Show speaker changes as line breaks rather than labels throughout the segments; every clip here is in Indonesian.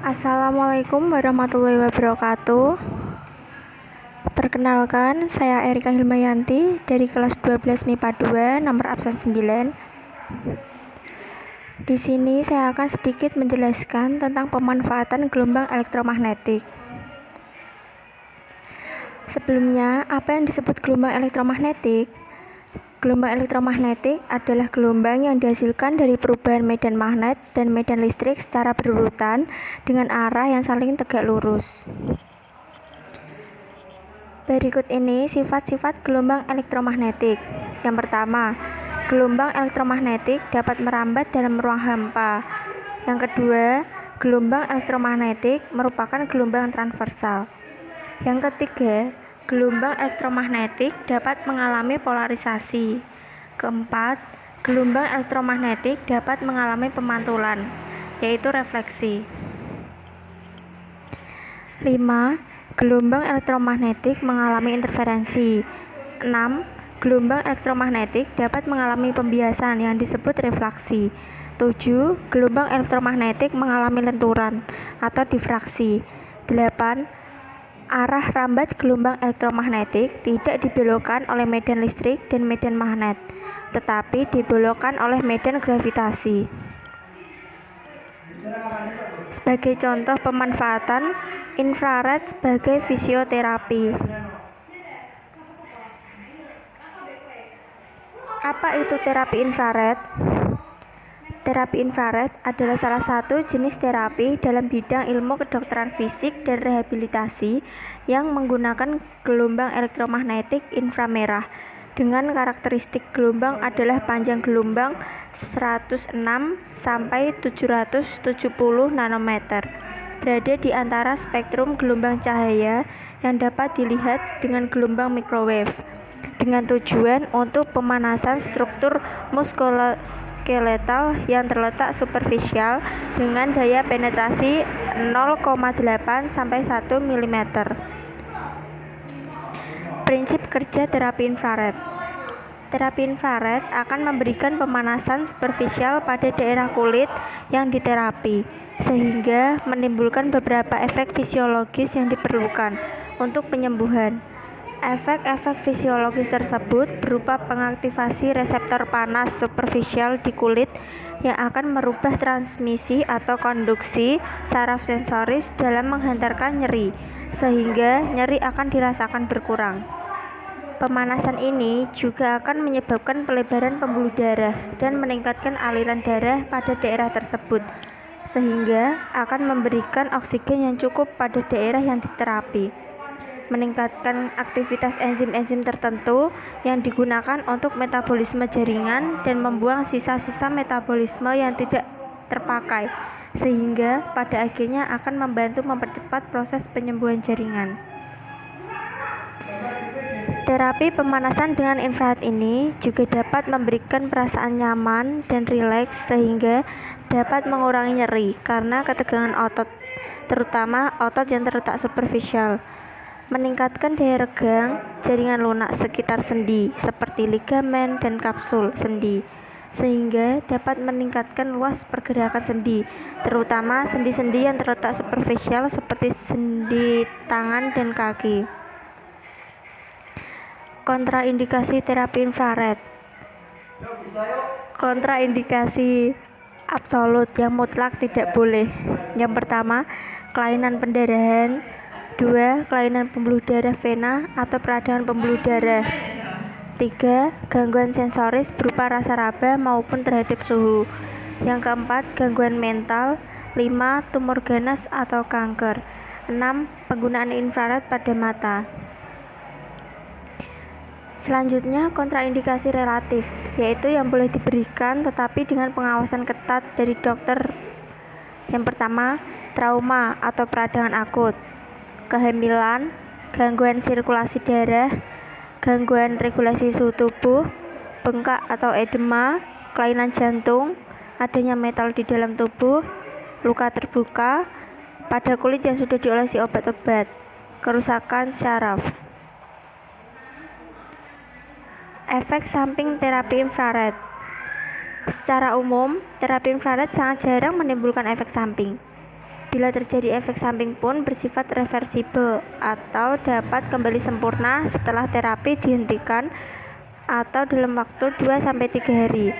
Assalamualaikum warahmatullahi wabarakatuh. Perkenalkan, saya Erika Hilmayanti dari kelas 12 MIPA 2, nomor absen 9. Di sini saya akan sedikit menjelaskan tentang pemanfaatan gelombang elektromagnetik. Sebelumnya, apa yang disebut gelombang elektromagnetik? Gelombang elektromagnetik adalah gelombang yang dihasilkan dari perubahan medan magnet dan medan listrik secara berurutan dengan arah yang saling tegak lurus. Berikut ini sifat-sifat gelombang elektromagnetik. Yang pertama, gelombang elektromagnetik dapat merambat dalam ruang hampa. Yang kedua, gelombang elektromagnetik merupakan gelombang transversal. Yang ketiga, gelombang elektromagnetik dapat mengalami polarisasi. Keempat, gelombang elektromagnetik dapat mengalami pemantulan, yaitu refleksi. 5. Gelombang elektromagnetik mengalami interferensi. 6. Gelombang elektromagnetik dapat mengalami pembiasan yang disebut refraksi. 7. Gelombang elektromagnetik mengalami lenturan atau difraksi. 8. Arah rambat gelombang elektromagnetik tidak dibelokkan oleh medan listrik dan medan magnet, tetapi dibelokkan oleh medan gravitasi. Sebagai contoh pemanfaatan infrared sebagai fisioterapi. Apa itu terapi infrared? Terapi infrared adalah salah satu jenis terapi dalam bidang ilmu kedokteran fisik dan rehabilitasi yang menggunakan gelombang elektromagnetik inframerah dengan karakteristik gelombang adalah panjang gelombang 106 sampai 770 nanometer, berada di antara spektrum gelombang cahaya yang dapat dilihat dengan gelombang microwave, dengan tujuan untuk pemanasan struktur muskuloskeletal yang terletak superficial dengan daya penetrasi 0,8 sampai 1 mm. Prinsip kerja terapi infrared. Terapi infrared akan memberikan pemanasan superficial pada daerah kulit yang diterapi, sehingga menimbulkan beberapa efek fisiologis yang diperlukan untuk penyembuhan. Efek-efek fisiologis tersebut berupa pengaktifasi reseptor panas superficial di kulit yang akan merubah transmisi atau konduksi saraf sensoris dalam menghantarkan nyeri, sehingga nyeri akan dirasakan berkurang. Pemanasan ini juga akan menyebabkan pelebaran pembuluh darah dan meningkatkan aliran darah pada daerah tersebut, sehingga akan memberikan oksigen yang cukup pada daerah yang diterapi, meningkatkan aktivitas enzim-enzim tertentu yang digunakan untuk metabolisme jaringan dan membuang sisa-sisa metabolisme yang tidak terpakai, sehingga pada akhirnya akan membantu mempercepat proses penyembuhan jaringan. Terapi pemanasan dengan infrared ini juga dapat memberikan perasaan nyaman dan rileks sehingga dapat mengurangi nyeri karena ketegangan otot, terutama otot yang terletak superficial, meningkatkan daya regang jaringan lunak sekitar sendi seperti ligamen dan kapsul sendi, sehingga dapat meningkatkan luas pergerakan sendi, terutama sendi-sendi yang terletak superficial seperti sendi tangan dan kaki. Kontraindikasi terapi infrared. Kontraindikasi absolut yang mutlak tidak boleh. Yang pertama, kelainan pendarahan. 2. Kelainan pembuluh darah vena atau peradangan pembuluh darah. 3. Gangguan sensoris berupa rasa raba maupun terhadap suhu. Yang keempat, gangguan mental. 5. Tumor ganas atau kanker. 6. Penggunaan infrared pada mata. Selanjutnya, kontraindikasi relatif, yaitu yang boleh diberikan tetapi dengan pengawasan ketat dari dokter. Yang pertama, trauma atau peradangan akut, kehamilan, gangguan sirkulasi darah, gangguan regulasi suhu tubuh, bengkak atau edema, kelainan jantung, adanya metal di dalam tubuh, luka terbuka pada kulit yang sudah diolesi obat-obat, kerusakan syaraf. Efek samping terapi infrared. Secara umum, terapi infrared sangat jarang menimbulkan efek samping. Bila terjadi efek samping pun bersifat reversibel atau dapat kembali sempurna setelah terapi dihentikan atau dalam waktu 2-3 hari.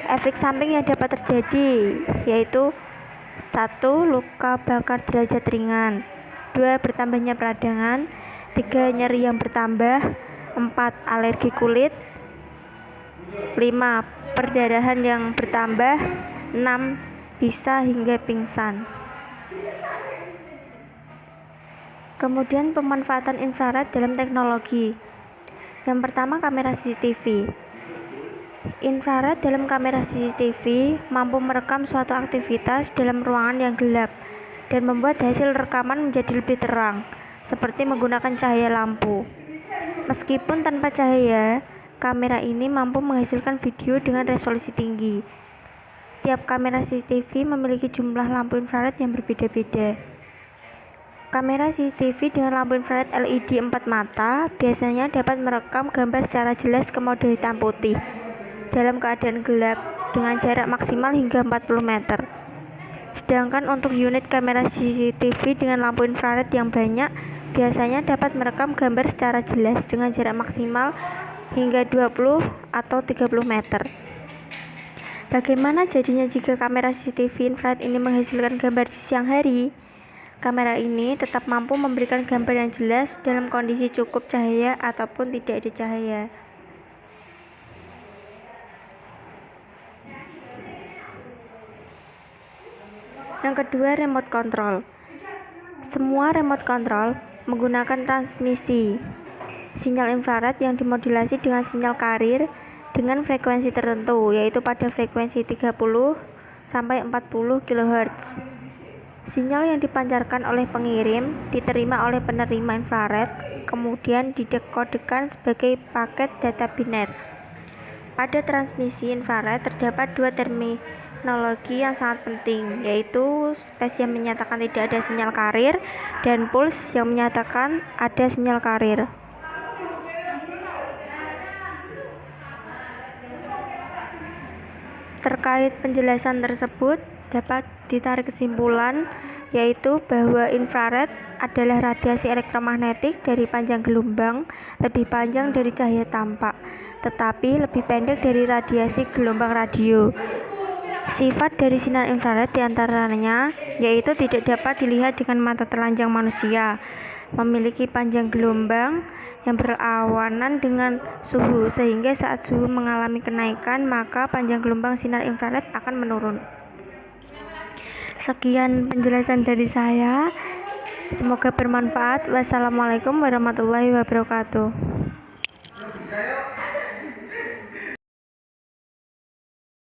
Efek samping yang dapat terjadi yaitu 1. Luka bakar derajat ringan, 2. Bertambahnya peradangan, 3. Nyeri yang bertambah, 4. Alergi kulit, 5. Perdarahan yang bertambah, 6. Bisa hingga pingsan. Kemudian pemanfaatan infrared dalam teknologi. Yang pertama, kamera CCTV. Infrared dalam kamera CCTV mampu merekam suatu aktivitas dalam ruangan yang gelap dan membuat hasil rekaman menjadi lebih terang, seperti menggunakan cahaya lampu. Meskipun tanpa cahaya, kamera ini mampu menghasilkan video dengan resolusi tinggi. Tiap kamera CCTV memiliki jumlah lampu infrared yang berbeda-beda. Kamera CCTV dengan lampu infrared LED 4 mata biasanya dapat merekam gambar secara jelas ke mode hitam putih dalam keadaan gelap dengan jarak maksimal hingga 40 meter. Sedangkan untuk unit kamera CCTV dengan lampu infrared yang banyak biasanya dapat merekam gambar secara jelas dengan jarak maksimal hingga 20 atau 30 meter. Bagaimana jadinya jika kamera CCTV infrared ini menghasilkan gambar di siang hari? Kamera ini tetap mampu memberikan gambar yang jelas dalam kondisi cukup cahaya ataupun tidak ada cahaya. Yang kedua, remote control. Semua remote control menggunakan transmisi sinyal infrared yang dimodulasi dengan sinyal carrier dengan frekuensi tertentu, yaitu pada frekuensi 30 sampai 40 kHz. Sinyal yang dipancarkan oleh pengirim diterima oleh penerima infrared, kemudian didekodekan sebagai paket data biner. Pada transmisi infrared terdapat dua terminologi yang sangat penting, yaitu space yang menyatakan tidak ada sinyal carrier dan pulse yang menyatakan ada sinyal carrier. Terkait penjelasan tersebut, dapat ditarik kesimpulan yaitu bahwa infrared adalah radiasi elektromagnetik dari panjang gelombang lebih panjang dari cahaya tampak, tetapi lebih pendek dari radiasi gelombang radio. Sifat dari sinar infrared diantaranya yaitu tidak dapat dilihat dengan mata telanjang manusia, memiliki panjang gelombang yang berlawanan dengan suhu, sehingga saat suhu mengalami kenaikan maka panjang gelombang sinar infrared akan menurun. Sekian penjelasan dari saya, semoga bermanfaat. Wassalamualaikum warahmatullahi wabarakatuh.